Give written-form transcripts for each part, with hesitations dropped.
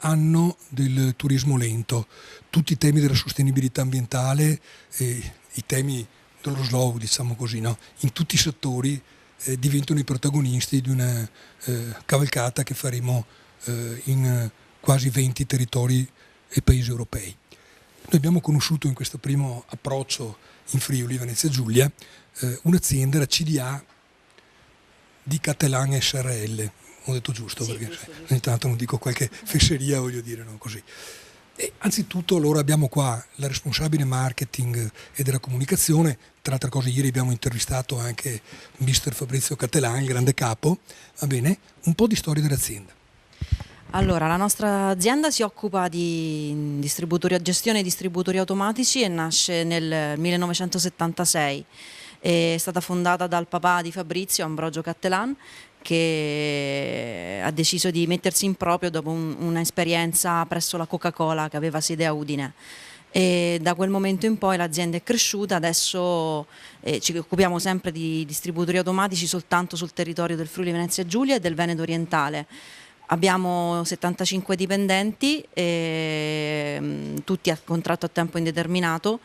Anno del turismo lento, tutti i temi della sostenibilità ambientale, i temi dello slow, diciamo così, no? In tutti i settori diventano i protagonisti di una cavalcata che faremo in quasi 20 territori e paesi europei. Noi abbiamo conosciuto in questo primo approccio in Friuli, Venezia Giulia, un'azienda, la CDA di Cattelan SRL. Ho detto giusto, sì, perché ogni tanto non dico qualche fesseria, voglio dire, no, così. E anzitutto allora abbiamo qua la responsabile marketing e della comunicazione, tra altre cose ieri abbiamo intervistato anche mister Fabrizio Cattelan, il grande capo, va bene? Un po' di storia dell'azienda. Allora, la nostra azienda si occupa di gestione di distributori automatici e nasce nel 1976. È stata fondata dal papà di Fabrizio, Ambrogio Cattelan, che ha deciso di mettersi in proprio dopo un'esperienza presso la Coca-Cola che aveva sede a Udine. E da quel momento in poi l'azienda è cresciuta, adesso ci occupiamo sempre di distributori automatici soltanto sul territorio del Friuli Venezia Giulia e del Veneto orientale. Abbiamo 75 dipendenti, tutti a contratto a tempo indeterminato,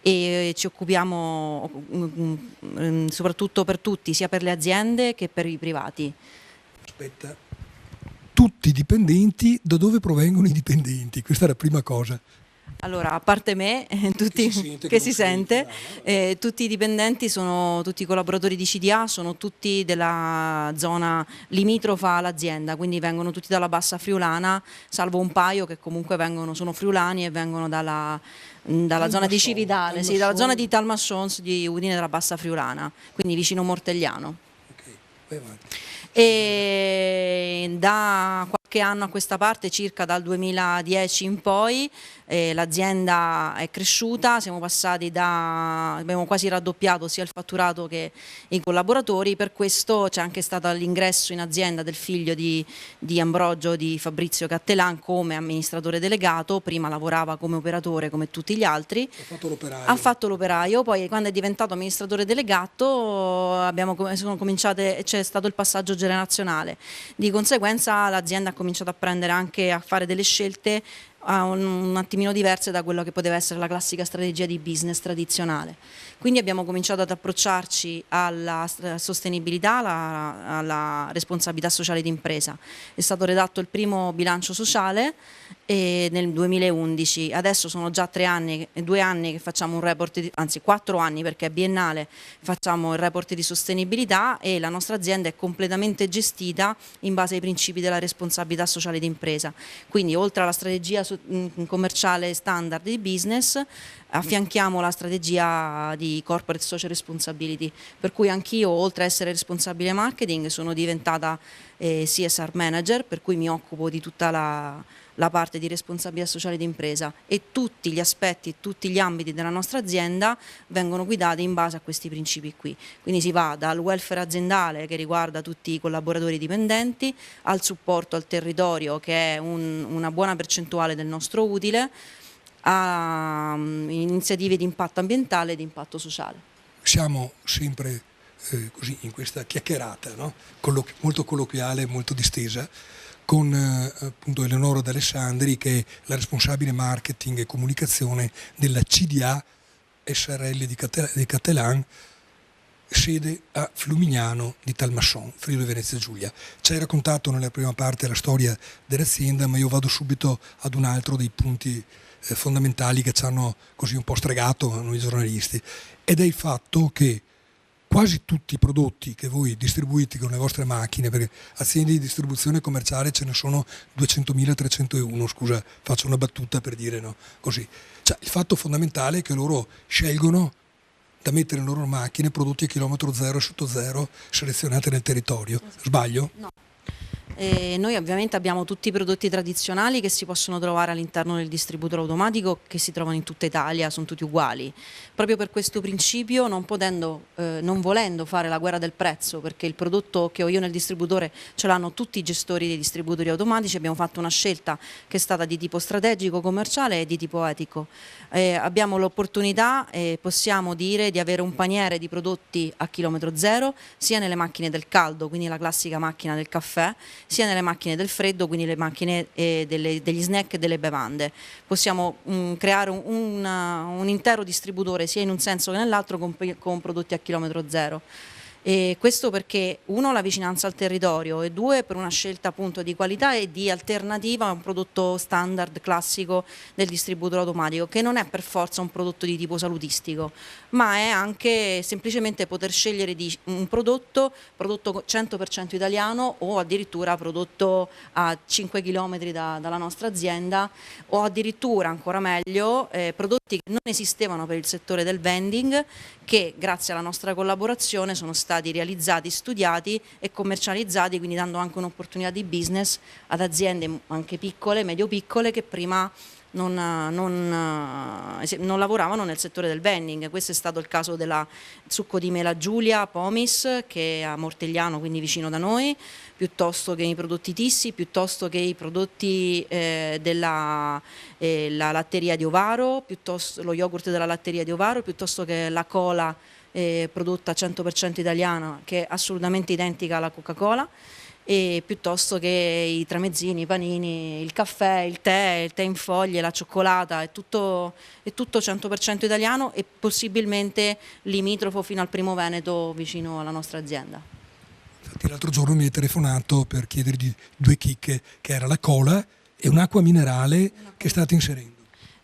e ci occupiamo soprattutto per tutti, sia per le aziende che per i privati. Aspetta, tutti i dipendenti, da dove provengono i dipendenti? Questa è la prima cosa. Allora, a parte me, tutti, che si sente, tutti i dipendenti sono tutti collaboratori di CDA, sono tutti della zona limitrofa all'azienda, quindi vengono tutti dalla bassa friulana, salvo un paio che comunque sono friulani e vengono dalla zona di Cividale, sì, dalla zona di Talmassons di Udine, della bassa friulana, quindi vicino Mortegliano. Okay, vai avanti. E da qualche anno a questa parte, circa dal 2010 in poi, l'azienda è cresciuta, abbiamo quasi raddoppiato sia il fatturato che i collaboratori. Per questo c'è anche stato l'ingresso in azienda del figlio di Ambrogio, di Fabrizio Cattelan, come amministratore delegato. Prima lavorava come operatore come tutti gli altri, ha fatto l'operaio, poi quando è diventato amministratore delegato c'è stato il passaggio generazionale, di conseguenza l'azienda ha cominciato a prendere anche a fare delle scelte un attimino diverse da quello che poteva essere la classica strategia di business tradizionale. Quindi abbiamo cominciato ad approcciarci alla sostenibilità, alla responsabilità sociale d'impresa. È stato redatto il primo bilancio sociale nel 2011, adesso sono già 2 anni che facciamo un report, anzi 4 anni perché è biennale, facciamo il report di sostenibilità, e la nostra azienda è completamente gestita in base ai principi della responsabilità sociale d'impresa. Quindi oltre alla strategia commerciale standard di business, affianchiamo la strategia di corporate social responsibility, per cui anch'io, oltre a essere responsabile marketing, sono diventata CSR manager, per cui mi occupo di tutta la parte di responsabilità sociale d'impresa, e tutti gli aspetti, tutti gli ambiti della nostra azienda vengono guidati in base a questi principi qui. Quindi si va dal welfare aziendale, che riguarda tutti i collaboratori dipendenti, al supporto al territorio, che è una buona percentuale del nostro utile, a iniziative di impatto ambientale e di impatto sociale. Siamo sempre così in questa chiacchierata, no? Molto colloquiale, molto distesa, con appunto Eleonora D'Alessandri, che è la responsabile marketing e comunicazione della CDA SRL di Cattelan, sede a Flumignano di Talmasson, Friuli Venezia Giulia. Ci hai raccontato nella prima parte la storia dell'azienda, ma io vado subito ad un altro dei punti fondamentali che ci hanno così un po' stregato a noi giornalisti, ed è il fatto che quasi tutti i prodotti che voi distribuite con le vostre macchine, perché aziende di distribuzione commerciale ce ne sono 200.301, scusa, faccio una battuta per dire, no, così. Cioè, il fatto fondamentale è che loro scelgono da mettere nelle loro macchine prodotti a chilometro zero e sotto zero selezionati nel territorio. Sbaglio? No. Noi ovviamente abbiamo tutti i prodotti tradizionali che si possono trovare all'interno del distributore automatico, che si trovano in tutta Italia, sono tutti uguali. Proprio per questo principio, non volendo fare la guerra del prezzo, perché il prodotto che ho io nel distributore ce l'hanno tutti i gestori dei distributori automatici, abbiamo fatto una scelta che è stata di tipo strategico, commerciale e di tipo etico. Abbiamo l'opportunità, possiamo dire, di avere un paniere di prodotti a chilometro zero, sia nelle macchine del caldo, quindi la classica macchina del caffè, sia nelle macchine del freddo, quindi le macchine degli snack e delle bevande. Possiamo creare un intero distributore sia in un senso che nell'altro con prodotti a chilometro zero. E questo perché, uno, la vicinanza al territorio, e due, per una scelta appunto di qualità e di alternativa a un prodotto standard classico del distributore automatico, che non è per forza un prodotto di tipo salutistico, ma è anche semplicemente poter scegliere di un prodotto 100% italiano, o addirittura prodotto a 5 km dalla nostra azienda, o addirittura, ancora meglio, prodotti che non esistevano per il settore del vending, che grazie alla nostra collaborazione sono stati realizzati, studiati e commercializzati, quindi dando anche un'opportunità di business ad aziende anche piccole, medio-piccole, che prima non lavoravano nel settore del vending. Questo è stato il caso della succo di mela Giulia Pomis, che è a Mortegliano, quindi vicino da noi, piuttosto che i prodotti Tissi, piuttosto che i prodotti della la latteria di Ovaro, piuttosto lo yogurt della latteria di Ovaro, piuttosto che la cola prodotta 100% italiana, che è assolutamente identica alla Coca-Cola, e piuttosto che i tramezzini, i panini, il caffè, il tè in foglie, la cioccolata, è tutto 100% italiano e possibilmente limitrofo fino al Primo Veneto vicino alla nostra azienda. Infatti l'altro giorno mi hai telefonato per chiedergli due chicche, che era la cola e un'acqua minerale che state inserendo.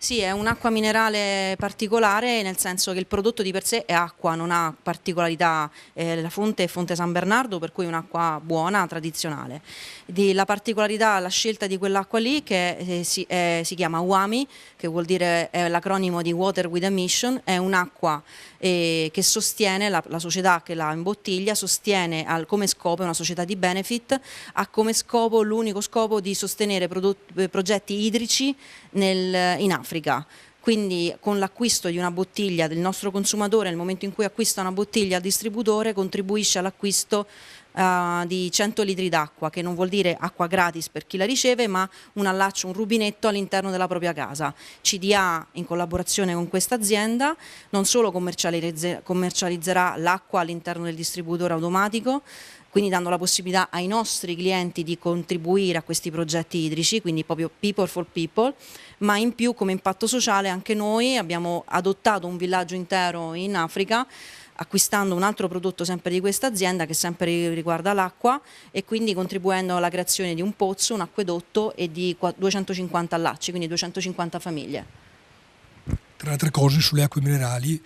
Sì, è un'acqua minerale particolare, nel senso che il prodotto di per sé è acqua, non ha particolarità, la fonte è fonte San Bernardo, per cui è un'acqua buona, tradizionale. La particolarità, la scelta di quell'acqua lì, che si chiama WAMI, che vuol dire, è l'acronimo di Water with a Mission, è un'acqua che sostiene, la società che la imbottiglia sostiene come scopo, è una società di benefit, ha come scopo, l'unico scopo, di sostenere progetti idrici in Africa. Quindi con l'acquisto di una bottiglia del nostro consumatore, nel momento in cui acquista una bottiglia al distributore, contribuisce all'acquisto di 100 litri d'acqua, che non vuol dire acqua gratis per chi la riceve, ma un allaccio, un rubinetto all'interno della propria casa. CDA, in collaborazione con questa azienda, non solo commercializzerà l'acqua all'interno del distributore automatico, quindi dando la possibilità ai nostri clienti di contribuire a questi progetti idrici, quindi proprio people for people, ma in più, come impatto sociale, anche noi abbiamo adottato un villaggio intero in Africa, acquistando un altro prodotto sempre di questa azienda, che sempre riguarda l'acqua, e quindi contribuendo alla creazione di un pozzo, un acquedotto e di 250 allacci, quindi 250 famiglie. Tra le altre cose, sulle acque minerali,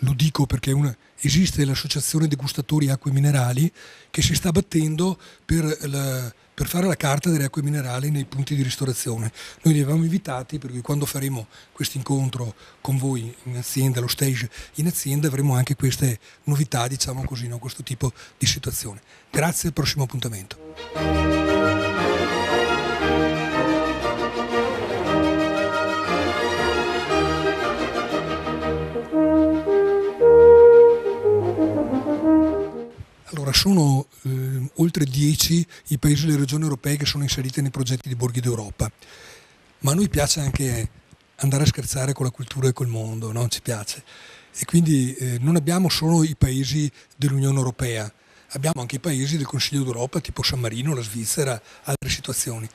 lo dico perché esiste l'associazione degustatori acque minerali che si sta battendo per fare la carta delle acque minerali nei punti di ristorazione. Noi li avevamo invitati, per cui quando faremo questo incontro con voi in azienda, lo stage in azienda, avremo anche queste novità, diciamo così, no? Questo tipo di situazione. Grazie, al prossimo appuntamento. Allora, sono oltre 10 i paesi delle regioni europee che sono inseriti nei progetti di Borghi d'Europa, ma a noi piace anche andare a scherzare con la cultura e col mondo, no? Ci piace. E quindi non abbiamo solo i paesi dell'Unione Europea, abbiamo anche i paesi del Consiglio d'Europa, tipo San Marino, la Svizzera, altre situazioni.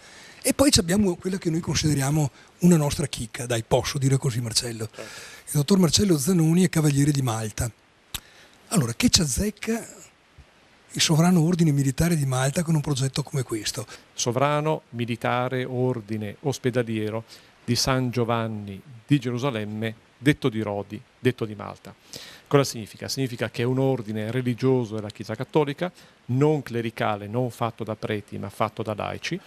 E poi abbiamo quella che noi consideriamo una nostra chicca, dai, posso dire così, Marcello. Il dottor Marcello Zanoni è Cavaliere di Malta. Allora, che ci azzecca il sovrano ordine militare di Malta con un progetto come questo? Sovrano militare ordine ospedaliero di San Giovanni di Gerusalemme, detto di Rodi, detto di Malta. Cosa significa? Significa che è un ordine religioso della Chiesa Cattolica, non clericale, non fatto da preti, ma fatto da laici,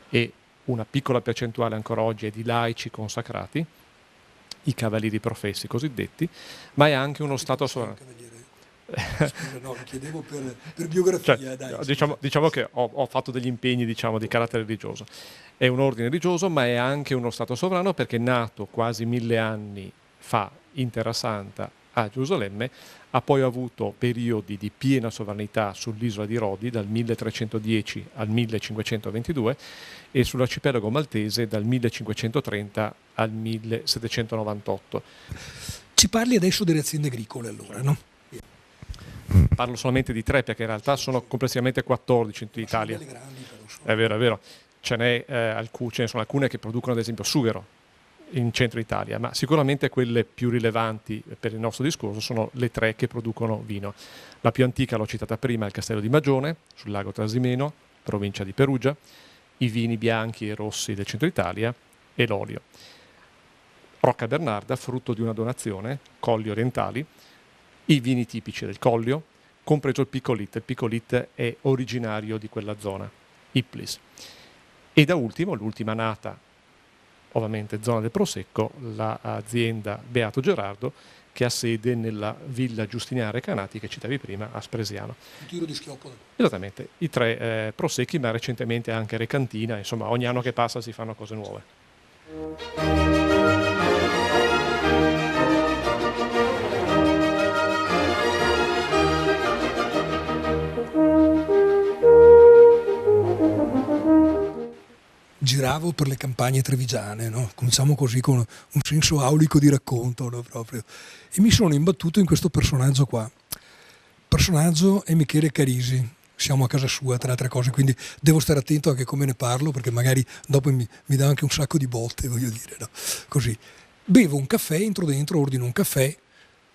e una piccola percentuale ancora oggi è di laici consacrati, i cavalieri professi cosiddetti, ma è anche uno Stato sovrano. Scusa, no, lo chiedevo per biografia. Cioè, dai, diciamo che ho fatto degli impegni, diciamo, di carattere religioso. È un ordine religioso, ma è anche uno Stato sovrano perché è nato quasi 1000 anni fa in Terra Santa a Gerusalemme, ha poi avuto periodi di piena sovranità sull'isola di Rodi dal 1310 al 1522 e sull'arcipelago maltese dal 1530 al 1798. Ci parli adesso delle aziende agricole allora, no? Parlo solamente di 3 perché in realtà sono complessivamente 14 in tutta Italia. Sono delle grandi, però, È vero, è vero. Ce ne sono alcune che producono ad esempio sughero in centro Italia, ma sicuramente quelle più rilevanti per il nostro discorso sono le 3 che producono vino. La più antica, l'ho citata prima, è il Castello di Magione, sul lago Trasimeno, provincia di Perugia, i vini bianchi e rossi del centro Italia e l'olio. Rocca Bernarda, frutto di una donazione, Colli Orientali, i vini tipici del Collio, compreso il Picolit. Il Picolit è originario di quella zona, Iplis. E da ultimo, l'ultima nata, ovviamente zona del Prosecco, l'azienda Beato Gerardo, che ha sede nella villa Giustiniana Recanati che citavi prima a Spresiano. Un tiro di schioppo. Esattamente, i 3 Prosecchi, ma recentemente anche Recantina, insomma ogni anno che passa si fanno cose nuove. Giravo per le campagne trevigiane, no? Cominciamo così con un senso aulico di racconto, no? Proprio. E mi sono imbattuto in questo personaggio qua. Il personaggio è Michele Carisi, siamo a casa sua tra altre cose, quindi devo stare attento anche come ne parlo perché magari dopo mi dà anche un sacco di botte, voglio dire, no? Così. Bevo un caffè, entro dentro, ordino un caffè.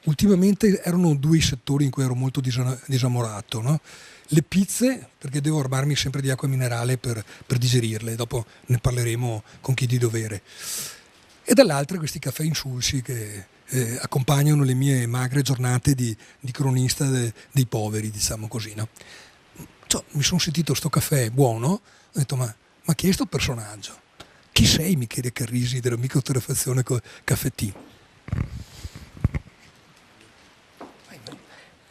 Ultimamente erano 2 i settori in cui ero molto disamorato, no? Le pizze, perché devo armarmi sempre di acqua minerale per digerirle, dopo ne parleremo con chi di dovere. E dall'altra questi caffè insulsi che accompagnano le mie magre giornate di cronista dei poveri, diciamo così, no? Cioè, mi sono sentito sto caffè buono, ho detto ma chi è sto personaggio? Chi sei Michele Carisi della microtorrefazione caffettì?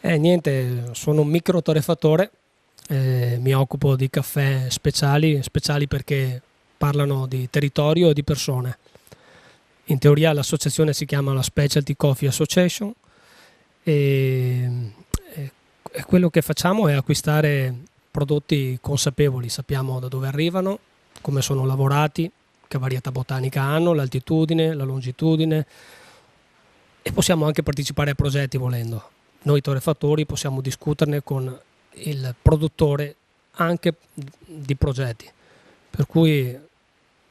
Niente, sono un microtorrefattore, mi occupo di caffè speciali perché parlano di territorio e di persone. In teoria l'associazione si chiama la Specialty Coffee Association e quello che facciamo è acquistare prodotti consapevoli, sappiamo da dove arrivano, come sono lavorati, che varietà botanica hanno, l'altitudine, la longitudine e possiamo anche partecipare a progetti volendo. Noi torrefattori possiamo discuterne con il produttore anche di progetti, per cui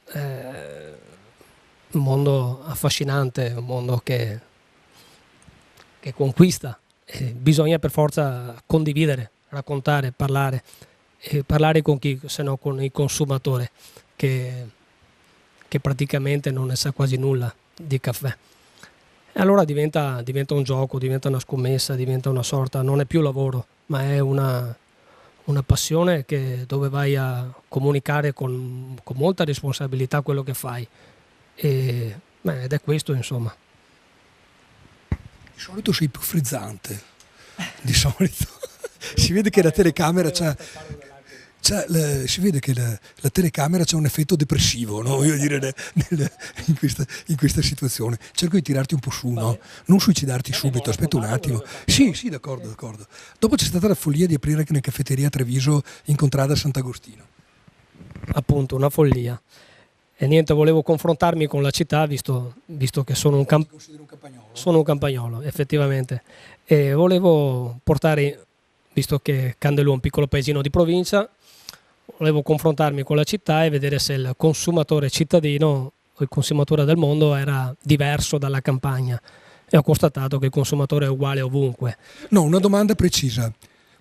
è un mondo affascinante, un mondo che conquista e bisogna per forza condividere, raccontare, parlare e parlare con chi, se no con il consumatore che praticamente non ne sa quasi nulla di caffè. E allora diventa un gioco, diventa una scommessa, diventa una sorta, non è più lavoro, ma è una passione dove vai a comunicare con molta responsabilità quello che fai. Ed è questo, insomma. Di solito sei più frizzante, di solito. Si vede che la telecamera si vede che la telecamera c'ha un effetto depressivo, no? Voglio dire, in questa situazione. Cerco di tirarti un po' su, no? Non suicidarti subito, aspetta un attimo. Sì, d'accordo. Dopo c'è stata la follia di aprire anche una caffetteria a Treviso in contrada Sant'Agostino. Appunto, una follia. E niente, volevo confrontarmi con la città, visto che sono un campagnolo. Sono un campagnolo, effettivamente. E volevo portare, visto che Candelù è un piccolo paesino di provincia, volevo confrontarmi con la città e vedere se il consumatore cittadino o il consumatore del mondo era diverso dalla campagna. e ho constatato che il consumatore è uguale ovunque. No, una domanda precisa.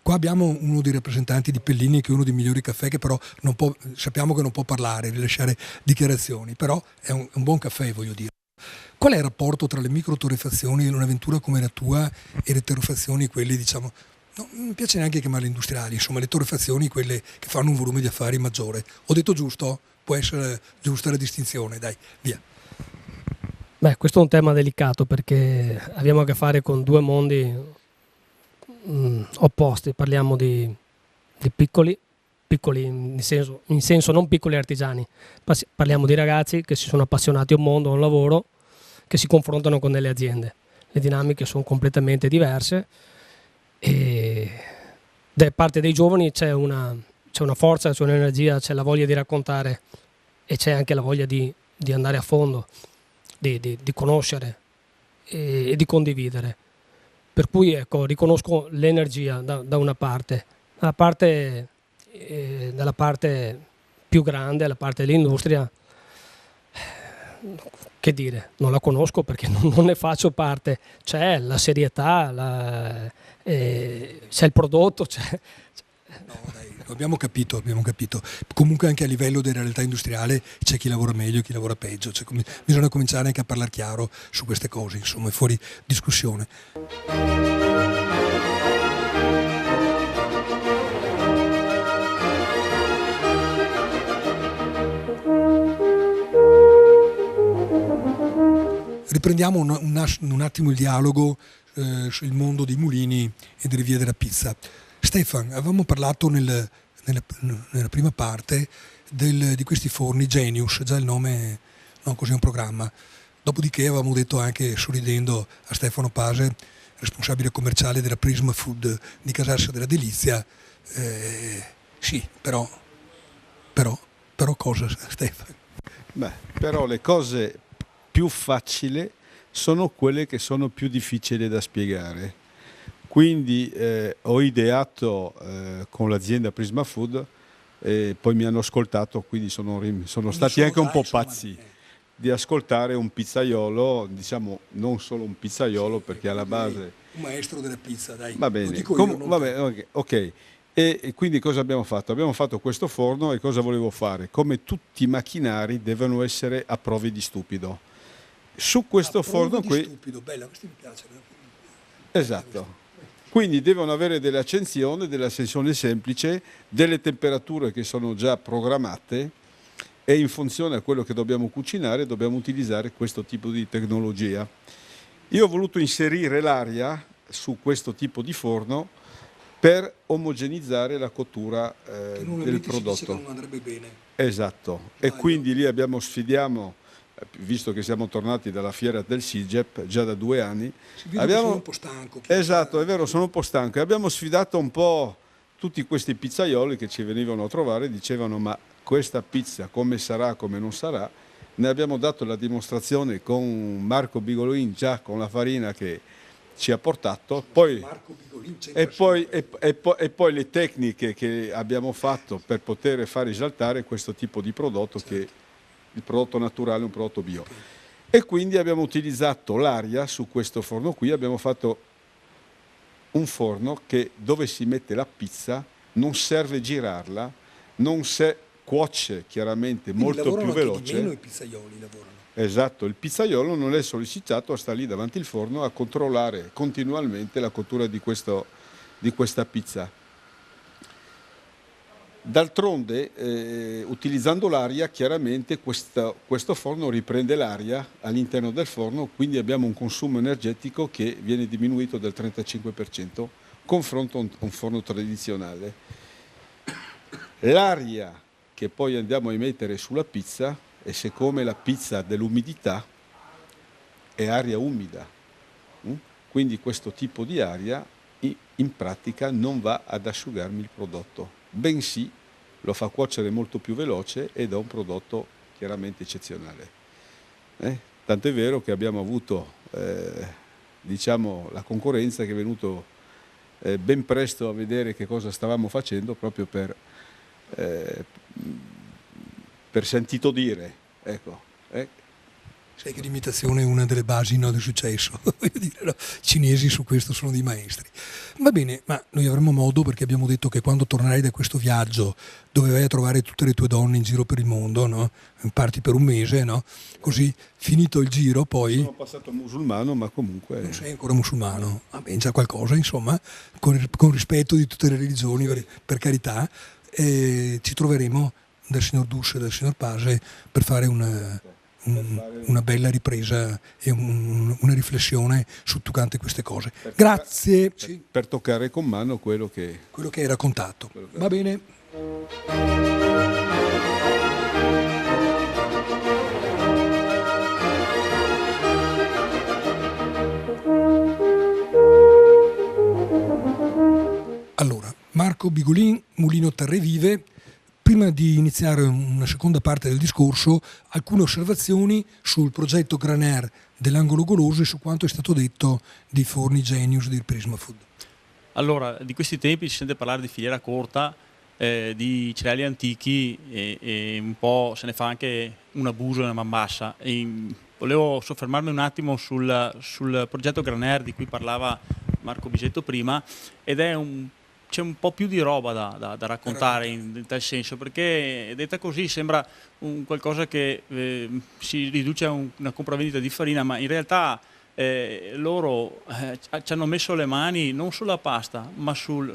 Qua abbiamo uno dei rappresentanti di Pellini, che è uno dei migliori caffè, che però non può, sappiamo che non può parlare, rilasciare dichiarazioni, però è un buon caffè, voglio dire. Qual è il rapporto tra le microtorrefazioni in un'avventura come la tua e le torrefazioni, quelle diciamo, no, non mi piace neanche chiamarle industriali, insomma le torrefazioni, quelle che fanno un volume di affari maggiore. Ho detto giusto? Può essere giusta la distinzione, dai, via. Beh, questo è un tema delicato perché abbiamo a che fare con due mondi opposti. Parliamo di piccoli in senso non piccoli artigiani, parliamo di ragazzi che si sono appassionati a un mondo, a un lavoro, che si confrontano con delle aziende. Le dinamiche sono completamente diverse e da parte dei giovani c'è una forza, c'è un'energia, c'è la voglia di raccontare e c'è anche la voglia di andare a fondo, di conoscere e di condividere. Per cui ecco, riconosco l'energia da una parte, dalla parte più grande, la parte dell'industria, che dire, non la conosco perché non ne faccio parte. C'è la serietà, c'è il prodotto, No, dai, abbiamo capito. Comunque anche a livello della realtà industriale c'è chi lavora meglio e chi lavora peggio. Cioè, bisogna cominciare anche a parlare chiaro su queste cose, insomma, è fuori discussione. Riprendiamo un attimo il dialogo sul mondo dei mulini e delle vie della pizza. Stefan, avevamo parlato nella prima parte di questi forni Genius, già il nome, no, così è un programma. Dopodiché avevamo detto anche, sorridendo, a Stefano Pase, responsabile commerciale della Prisma Food di Casarsa della Delizia, sì, però cosa, Stefano? Beh, però le cose più facili sono quelle che sono più difficili da spiegare. Quindi ho ideato con l'azienda Prisma Food e poi mi hanno ascoltato, quindi sono stati anche un po' pazzi di ascoltare un pizzaiolo, diciamo non solo un pizzaiolo perché alla base... Un maestro della pizza, dai. Va bene, ok. E quindi cosa abbiamo fatto? Abbiamo fatto questo forno e cosa volevo fare? Come tutti i macchinari devono essere a prove di stupido. Su questo forno qui... Stupido, bella, questo mi piace. Esatto. Quindi devono avere delle accensione semplice, delle temperature che sono già programmate e in funzione a quello che dobbiamo cucinare dobbiamo utilizzare questo tipo di tecnologia. Io ho voluto inserire l'aria su questo tipo di forno per omogenizzare la cottura del prodotto. Non andrebbe bene. Esatto. E quindi lì sfidiamo, visto che siamo tornati dalla fiera del SIGEP già da 2 anni, sono un po' stanco. Esatto, è vero, sono un po' stanco e abbiamo sfidato un po' tutti questi pizzaioli che ci venivano a trovare, dicevano ma questa pizza come sarà, come non sarà. Ne abbiamo dato la dimostrazione con Marco Bigolin, già con la farina che ci ha portato, e poi le tecniche che abbiamo fatto per poter far esaltare questo tipo di prodotto, che è il prodotto naturale, un prodotto bio. E quindi abbiamo utilizzato l'aria su questo forno qui, abbiamo fatto un forno dove si mette la pizza, non serve girarla, non si cuoce chiaramente, quindi molto più veloce. Meno i pizzaioli lavorano. Esatto, il pizzaiolo non è sollecitato a stare lì davanti al forno a controllare continuamente la cottura di questa pizza. D'altronde, utilizzando l'aria, chiaramente questo forno riprende l'aria all'interno del forno, quindi abbiamo un consumo energetico che viene diminuito del 35% confronto a un forno tradizionale. L'aria che poi andiamo a emettere sulla pizza, e siccome la pizza ha dell'umidità, è aria umida, quindi questo tipo di aria in pratica non va ad asciugarmi il prodotto, bensì lo fa cuocere molto più veloce ed è un prodotto chiaramente eccezionale. Tanto è vero che abbiamo avuto diciamo, la concorrenza che è venuto ben presto a vedere che cosa stavamo facendo proprio per sentito dire, ecco. Sai che l'imitazione è una delle basi, no, del successo. Voglio dire, no? I cinesi su questo sono dei maestri. Va bene, ma noi avremo modo, perché abbiamo detto che quando tornerai da questo viaggio dove vai a trovare tutte le tue donne in giro per il mondo, no? Parti per un mese, no? Così finito il giro poi... Sono passato musulmano, ma comunque... Non sei ancora musulmano, va bene, già qualcosa, insomma, con rispetto di tutte le religioni, per carità, ci troveremo dal signor Duce e dal signor Pase per fare una bella ripresa e una riflessione su tutte queste cose. Grazie. Per toccare con mano quello che hai raccontato. Va bene. Allora, Marco Bigolin, Mulino Terrevive. Prima di iniziare una seconda parte del discorso, alcune osservazioni sul progetto Granair dell'Angolo Goloso e su quanto è stato detto dei forni Genius di Prisma Food. Allora, di questi tempi si sente parlare di filiera corta, di cereali antichi e un po' se ne fa anche un abuso e una man bassa. Volevo soffermarmi un attimo sul progetto Granair di cui parlava Marco Bisetto prima, ed c'è un po' più di roba da raccontare in tal senso, perché detta così sembra qualcosa che si riduce a una compravendita di farina, ma in realtà loro ci hanno messo le mani non sulla pasta ma sul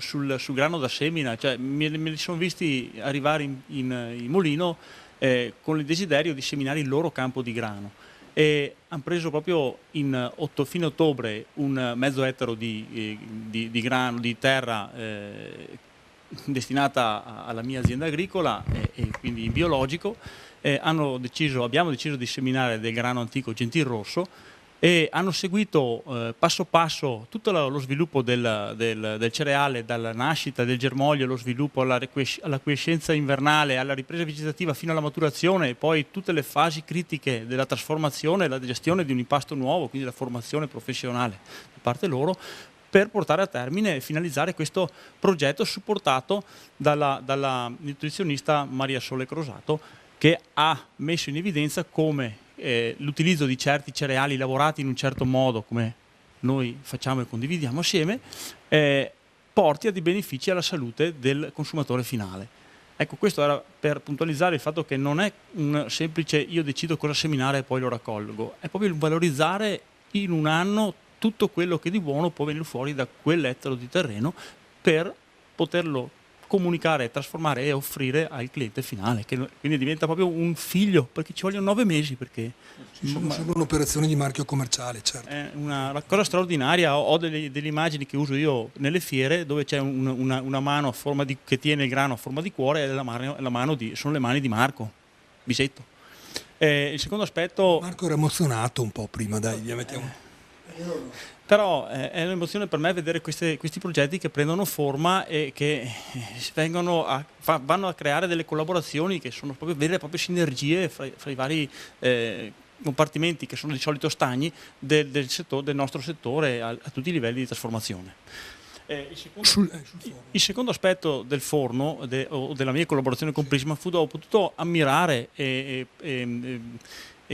grano da semina, cioè me li sono visti arrivare in mulino con il desiderio di seminare il loro campo di grano. E hanno preso proprio fine ottobre un mezzo ettaro di grano, di terra destinata alla mia azienda agricola e quindi in biologico. Abbiamo deciso di seminare del grano antico Gentil Rosso e hanno seguito passo passo tutto lo sviluppo del cereale, dalla nascita del germoglio, lo sviluppo alla quiescenza invernale, alla ripresa vegetativa fino alla maturazione e poi tutte le fasi critiche della trasformazione e la gestione di un impasto nuovo, quindi la formazione professionale da parte loro, per portare a termine e finalizzare questo progetto supportato dalla nutrizionista Maria Sole Crosato, che ha messo in evidenza come l'utilizzo di certi cereali lavorati in un certo modo, come noi facciamo e condividiamo assieme, porti a dei benefici alla salute del consumatore finale. Ecco, questo era per puntualizzare il fatto che non è un semplice io decido cosa seminare e poi lo raccolgo, è proprio il valorizzare in un anno tutto quello che di buono può venire fuori da quell'ettaro di terreno per poterlo comunicare, trasformare e offrire al cliente finale, che quindi diventa proprio un figlio, perché ci vogliono 9 mesi. Perché sembra un'operazione di marchio commerciale, certo. È una cosa straordinaria. Ho delle immagini che uso io nelle fiere dove c'è una mano a forma che tiene il grano a forma di cuore e sono le mani di Marco Bisetto. Il secondo aspetto... Marco era emozionato un po' prima, dai, via, mettiamo... Però è un'emozione per me vedere questi progetti che prendono forma e che vanno a creare delle collaborazioni che sono proprio vere e proprie sinergie fra i vari compartimenti che sono di solito stagni del nostro settore a tutti i livelli di trasformazione. Il secondo aspetto del forno o della mia collaborazione con Prisma Food, ho potuto ammirare e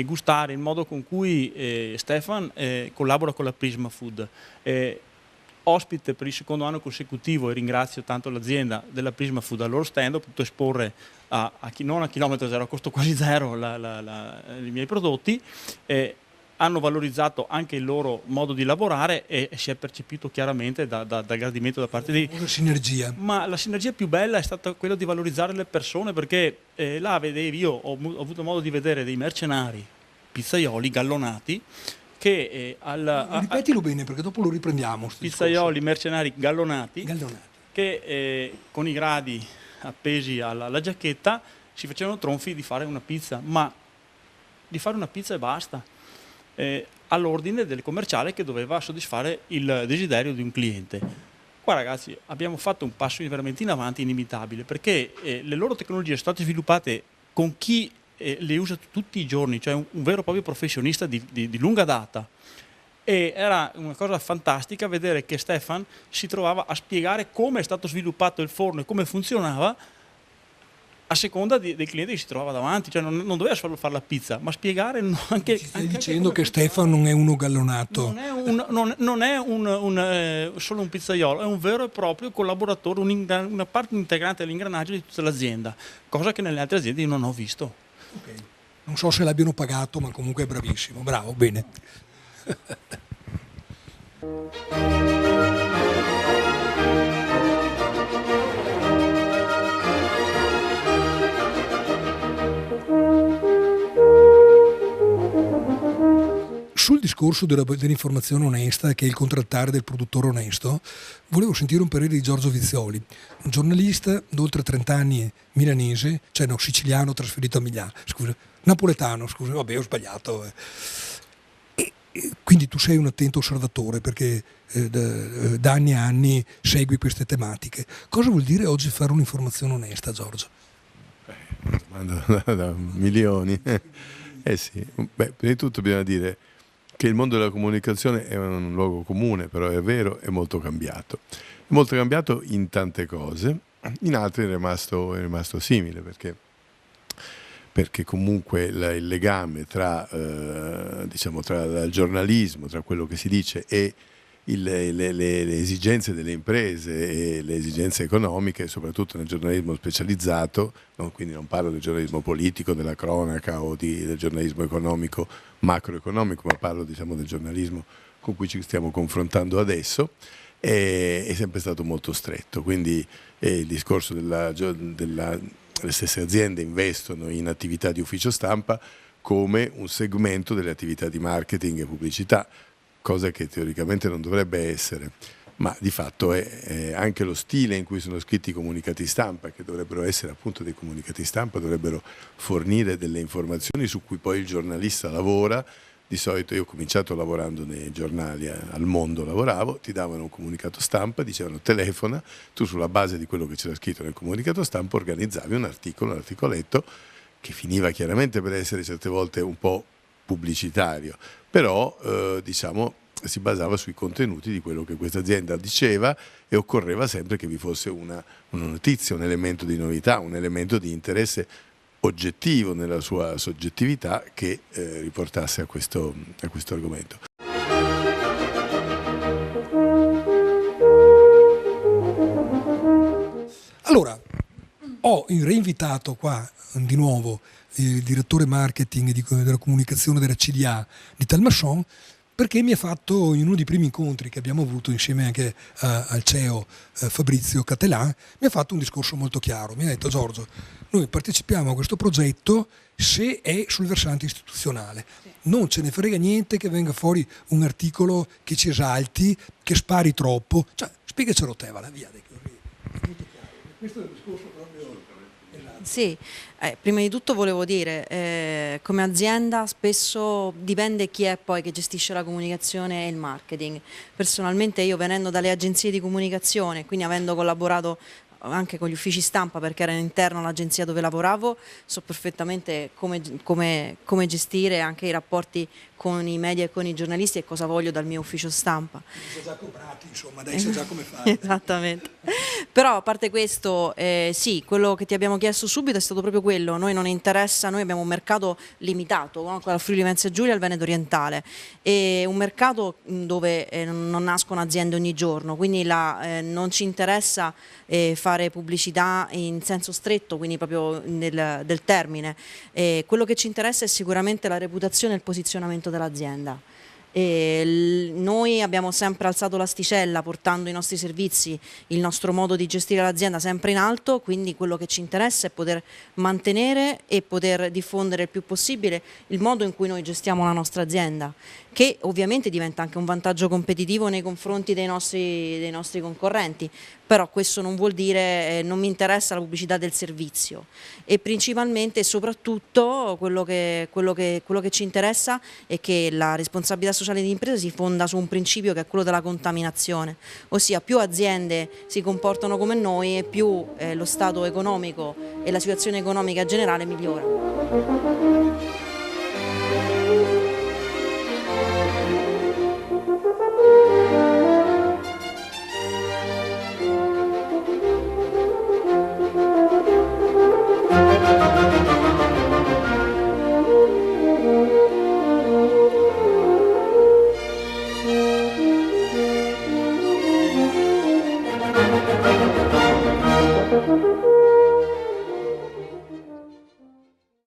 gustare il modo con cui Stefan collabora con la Prisma Food. Ospite per il secondo anno consecutivo, e ringrazio tanto l'azienda della Prisma Food al loro stand, ho potuto esporre non a chilometro zero, a costo quasi zero i miei prodotti. Hanno valorizzato anche il loro modo di lavorare e si è percepito chiaramente dal gradimento da parte di... Una sinergia. Ma la sinergia più bella è stata quella di valorizzare le persone, perché là vedevi, io ho avuto modo di vedere dei mercenari, pizzaioli gallonati, che ripetilo bene perché dopo lo riprendiamo. Pizzaioli, mercenari gallonati. Che con i gradi appesi alla giacchetta si facevano tronfi di fare una pizza, ma di fare una pizza e basta. All'ordine del commerciale che doveva soddisfare il desiderio di un cliente. Qua ragazzi abbiamo fatto un passo veramente in avanti inimitabile, perché le loro tecnologie sono state sviluppate con chi le usa tutti i giorni, cioè un vero e proprio professionista di lunga data. E era una cosa fantastica vedere che Stefan si trovava a spiegare come è stato sviluppato il forno e come funzionava a seconda del cliente che si trova davanti, cioè non doveva solo fare la pizza, ma spiegare anche... Stai dicendo che Stefano non è uno gallonato. Non è solo un pizzaiolo, è un vero e proprio collaboratore, una parte integrante dell'ingranaggio di tutta l'azienda, cosa che nelle altre aziende io non ho visto. Okay. Non so se l'abbiano pagato, ma comunque è bravissimo, bravo, bene. Sul discorso dell'informazione onesta, che è il contraltare del produttore onesto, volevo sentire un parere di Giorgio Vizioli, un giornalista d'oltre 30 anni milanese, cioè no, siciliano trasferito a Milano, scusa, napoletano, scusa, vabbè ho sbagliato. E quindi tu sei un attento osservatore perché da anni e anni segui queste tematiche. Cosa vuol dire oggi fare un'informazione onesta, Giorgio? Da milioni. Sì, prima di tutto bisogna dire che il mondo della comunicazione è un luogo comune, però è vero, è molto cambiato. È molto cambiato in tante cose, in altre è rimasto simile, perché comunque il legame tra il giornalismo, tra quello che si dice e le esigenze delle imprese e le esigenze economiche, soprattutto nel giornalismo specializzato, quindi non parlo del giornalismo politico, della cronaca o del giornalismo economico, macroeconomico, ma parlo diciamo del giornalismo con cui ci stiamo confrontando adesso, è sempre stato molto stretto. Quindi il discorso le stesse aziende investono in attività di ufficio stampa come un segmento delle attività di marketing e pubblicità, cosa che teoricamente non dovrebbe essere, ma di fatto è anche lo stile in cui sono scritti i comunicati stampa, che dovrebbero essere appunto dei comunicati stampa, dovrebbero fornire delle informazioni su cui poi il giornalista lavora. Di solito io ho cominciato lavorando nei giornali, al Mondo lavoravo, ti davano un comunicato stampa, dicevano telefona, tu sulla base di quello che c'era scritto nel comunicato stampa organizzavi un articoletto che finiva chiaramente per essere certe volte un po' pubblicitario, però si basava sui contenuti di quello che questa azienda diceva e occorreva sempre che vi fosse una notizia, un elemento di novità, un elemento di interesse oggettivo nella sua soggettività che riportasse a questo argomento. Allora, ho reinvitato qua di nuovo il direttore marketing della comunicazione della CDA di Talmasson, perché mi ha fatto, in uno dei primi incontri che abbiamo avuto insieme anche al CEO Fabrizio Cattelan, mi ha fatto un discorso molto chiaro. Mi ha detto: Giorgio, noi partecipiamo a questo progetto se è sul versante istituzionale. Non ce ne frega niente che venga fuori un articolo che ci esalti, che spari troppo. Cioè, spiegacelo te, va via. Questo è il discorso proprio... Sì, prima di tutto volevo dire, come azienda spesso dipende chi è poi che gestisce la comunicazione e il marketing. Personalmente io, venendo dalle agenzie di comunicazione, quindi avendo collaborato anche con gli uffici stampa perché era all'interno all'agenzia dove lavoravo, so perfettamente come gestire anche i rapporti con i media e con i giornalisti e cosa voglio dal mio ufficio stampa. Si è già comprati, insomma, dai, sai già come fare. Esattamente. Però a parte questo, sì, quello che ti abbiamo chiesto subito è stato proprio quello. Noi non interessa, noi abbiamo un mercato limitato, no? Dal Friuli Venezia Giulia al Veneto Orientale, e un mercato dove non nascono aziende ogni giorno, quindi non ci interessa fare pubblicità in senso stretto, quindi proprio del termine. Quello che ci interessa è sicuramente la reputazione e il posizionamento dell'azienda. Noi abbiamo sempre alzato l'asticella portando i nostri servizi, il nostro modo di gestire l'azienda sempre in alto, quindi quello che ci interessa è poter mantenere e poter diffondere il più possibile il modo in cui noi gestiamo la nostra azienda, che ovviamente diventa anche un vantaggio competitivo nei confronti dei nostri concorrenti, però questo non vuol dire non mi interessa la pubblicità del servizio, e principalmente e soprattutto quello che ci interessa è che la responsabilità sociale di impresa si fonda su un principio che è quello della contaminazione, ossia più aziende si comportano come noi e più lo stato economico e la situazione economica generale migliora.